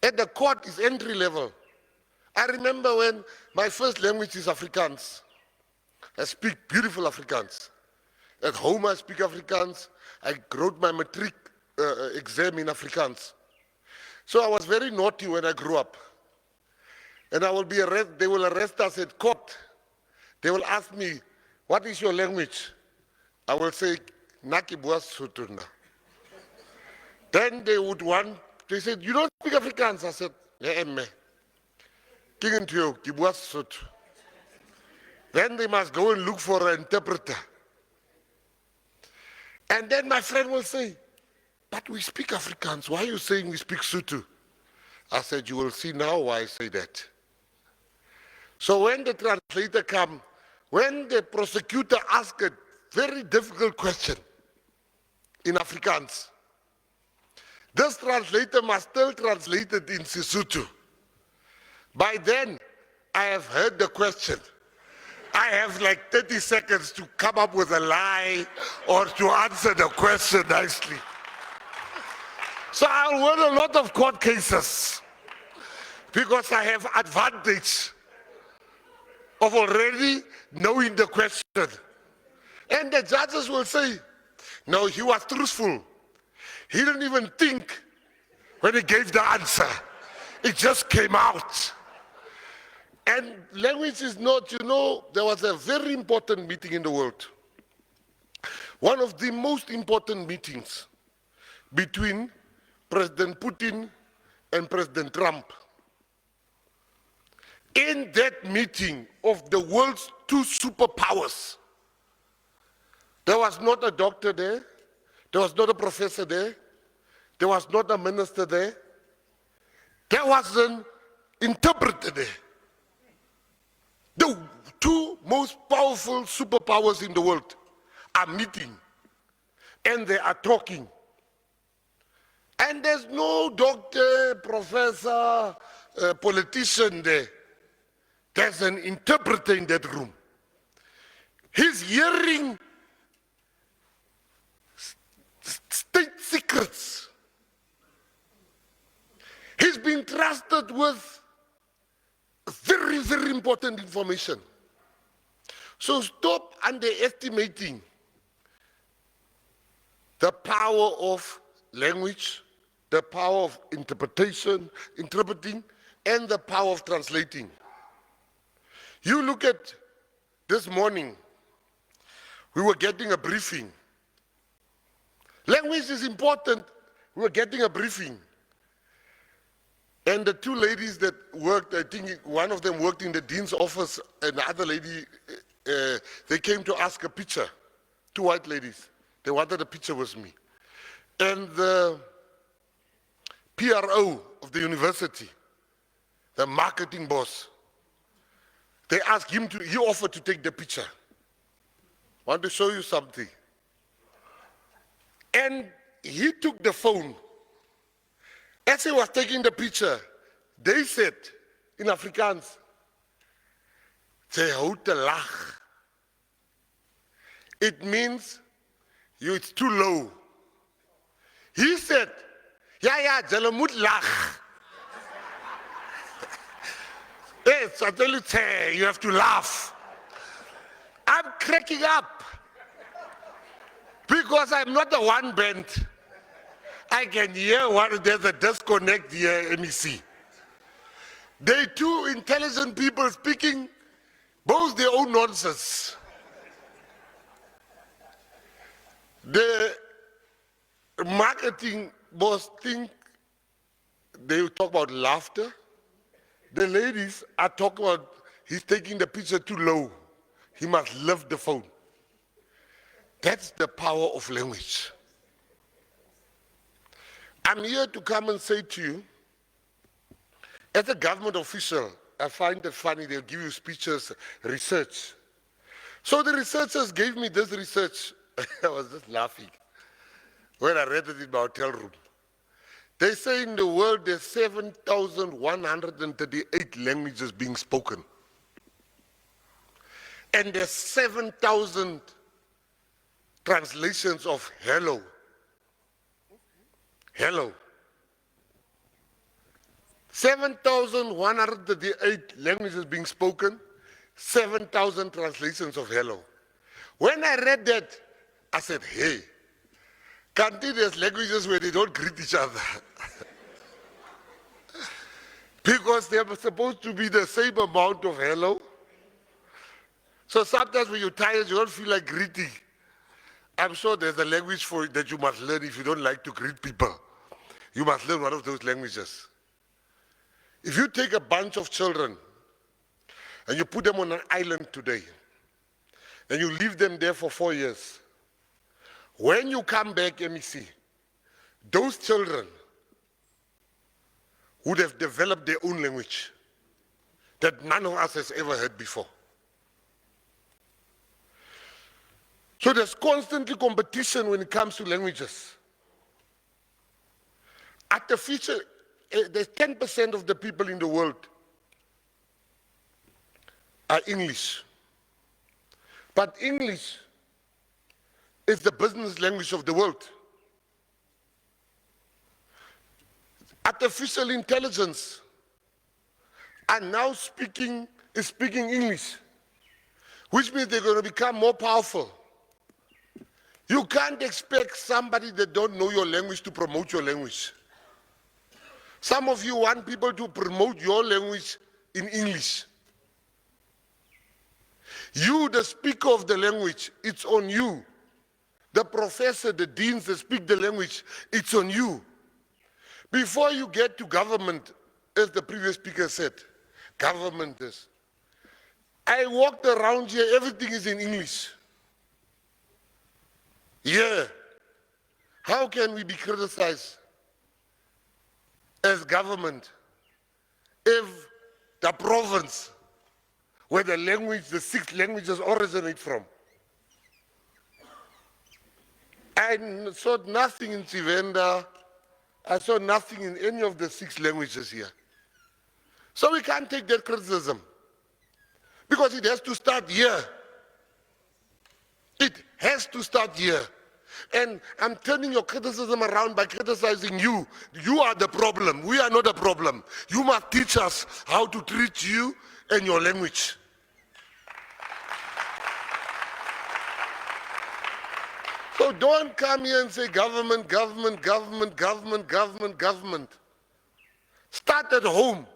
At the court is entry level. I remember when my first language is Afrikaans. I speak beautiful Afrikaans. At home I speak Afrikaans. I wrote my matric exam in Afrikaans. So I was very naughty when I grew up. And I will be arrested, they will arrest us at court. They will ask me, what is your language? I will say, Naki Buas Sotho. Then they would they said, you don't speak Afrikaans? I said, yeah, me. King and you, Kibuas Sotho. Then they must go and look for an interpreter. And then my friend will say, but we speak Afrikaans, why are you saying we speak Sotho? I said, you will see now why I say that. So when the translator comes, when the prosecutor asks a very difficult question in Afrikaans, this translator must still translate it in Sesotho. By then, I have heard the question. I have like 30 seconds to come up with a lie or to answer the question nicely. So I'll win a lot of court cases because I have advantage of already knowing the question. And the judges will say, no, he was truthful. He didn't even think when he gave the answer. It just came out. And language is not, there was a very important meeting in the world. One of the most important meetings between President Putin and President Trump. In that meeting of the world's two superpowers, there was not a doctor there, there was not a professor there, there was not a minister there, there was an interpreter there. The two most powerful superpowers in the world are meeting and they are talking. And there's no doctor, professor, politician there. There's an interpreter in that room. He's hearing state secrets. He's been trusted with very, very important information. So stop underestimating the power of language, the power of interpreting, and the power of translating. You look at this morning, we were getting a briefing. Language is important. We were getting a briefing. And the two ladies that worked, I think one of them worked in the dean's office, and the other lady, they came to ask a picture. Two white ladies. They wanted a picture with me. And the PRO of the university, the marketing boss, they asked him he offered to take the picture. I want to show you something. And he took the phone. As he was taking the picture, they said in Afrikaans, "Sy hou te lag." It means it's too low. He said, ja, julle moet lag. Yes, I tell you, you have to laugh. I'm cracking up because I'm not the one band. I can hear there's a disconnect here, MEC. They two intelligent people speaking both their own nonsense. The marketing boss think they talk about laughter. The ladies are talking about he's taking the picture too low. He must lift the phone. That's the power of language. I'm here to come and say to you, as a government official, I find it funny, they'll give you speeches, research. So the researchers gave me this research. I was just laughing when I read it in my hotel room. They say in the world there's 7,138 languages being spoken. And there's 7,000 translations of hello. Hello. 7,138 languages being spoken, 7,000 translations of hello. When I read that, I said, hey, can't there's languages where they don't greet each other? Because they're supposed to be the same amount of hello. So sometimes when you're tired, you don't feel like greeting. I'm sure there's a language for it that you must learn if you don't like to greet people. You must learn one of those languages. If you take a bunch of children and you put them on an island today, and you leave them there for 4 years, when you come back, MEC, those children would have developed their own language that none of us has ever heard before. So there's constantly competition when it comes to languages. There's 10% of the people in the world are English. But English is the business language of the world. Artificial intelligence are now speaking English, which means they're going to become more powerful. You can't expect somebody that don't know your language to promote your language. Some of you want people to promote your language in English. You, the speaker of the language, it's on you. The professor, the deans that speak the language, it's on you. Before you get to government, as the previous speaker said, government is. I walked around here, everything is in English. Yeah. How can we be criticized as government if the province where the language, the 6 languages originate from? I saw nothing in Sivenda. I saw nothing in any of the 6 languages here. So we can't take that criticism because it has to start here. It has to start here. And I'm turning your criticism around by criticizing you. You are the problem. We are not the problem. You must teach us how to treat you and your language. So don't come here and say government, government, government, government, government, government. Start at home.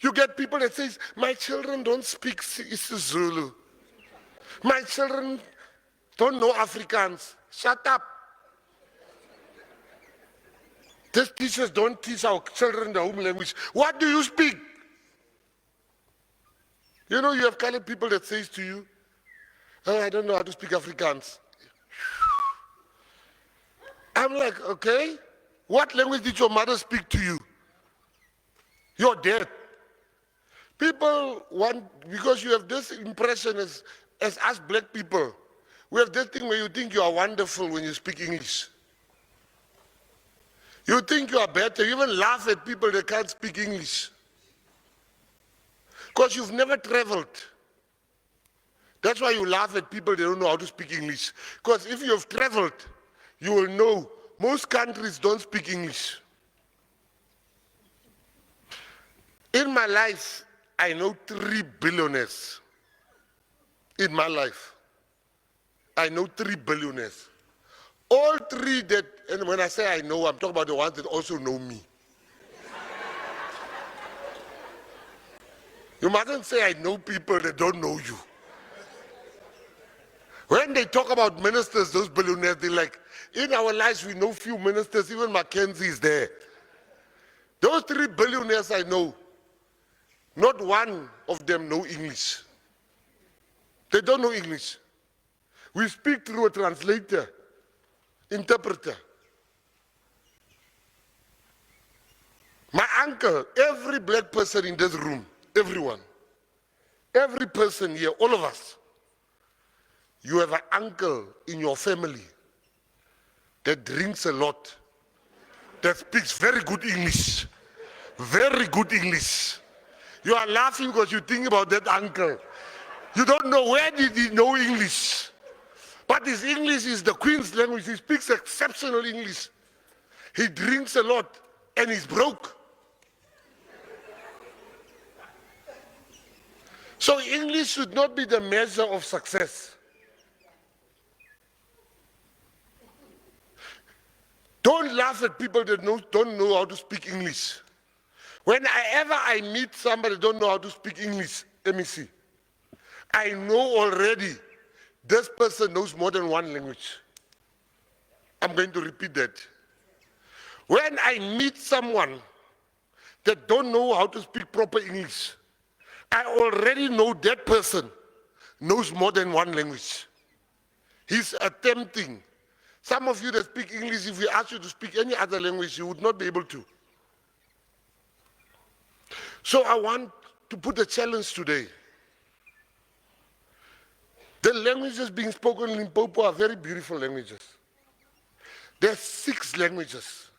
You get people that say, my children don't speak isiZulu. My children don't know Afrikaans. Shut up. These teachers don't teach our children the home language. What do you speak? You know, you have colored people that says to you, oh, I don't know how to speak Afrikaans. I'm like, okay, what language did your mother speak to you? You're dead. People want, because you have this impression as us black people, we have this thing where you think you are wonderful when you speak English. You think you are better. You even laugh at people that can't speak English. Because you've never traveled. That's why you laugh at people that don't know how to speak English. Because if you have traveled, you will know most countries don't speak English. In my life, I know 3 billionaires. In my life, I know 3 billionaires. All 3 that, and when I say I know, I'm talking about the ones that also know me. You mustn't say I know people that don't know you. When they talk about ministers, those billionaires, they're like, in our lives we know few ministers, even Mckenzie is there. Those 3 billionaires I know, not one of them know English. They don't know English. We speak through a translator, interpreter. My uncle, every black person in this room, everyone, every person here, all of us, you have an uncle in your family that drinks a lot, that speaks very good English, very good English. You are laughing because you think about that uncle. You don't know where did he know English. But his English is the Queen's language. He speaks exceptional English. He drinks a lot and he's broke. So English should not be the measure of success. Don't laugh at people that don't know how to speak English. Whenever I meet somebody that don't know how to speak English, let me see. I know already this person knows more than one language. I'm going to repeat that. When I meet someone that don't know how to speak proper English, I already know that person knows more than one language. He's attempting. Some of you that speak English, if we ask you to speak any other language, you would not be able to. So I want to put a challenge today. The languages being spoken in Limpopo are very beautiful languages. There are 6 languages.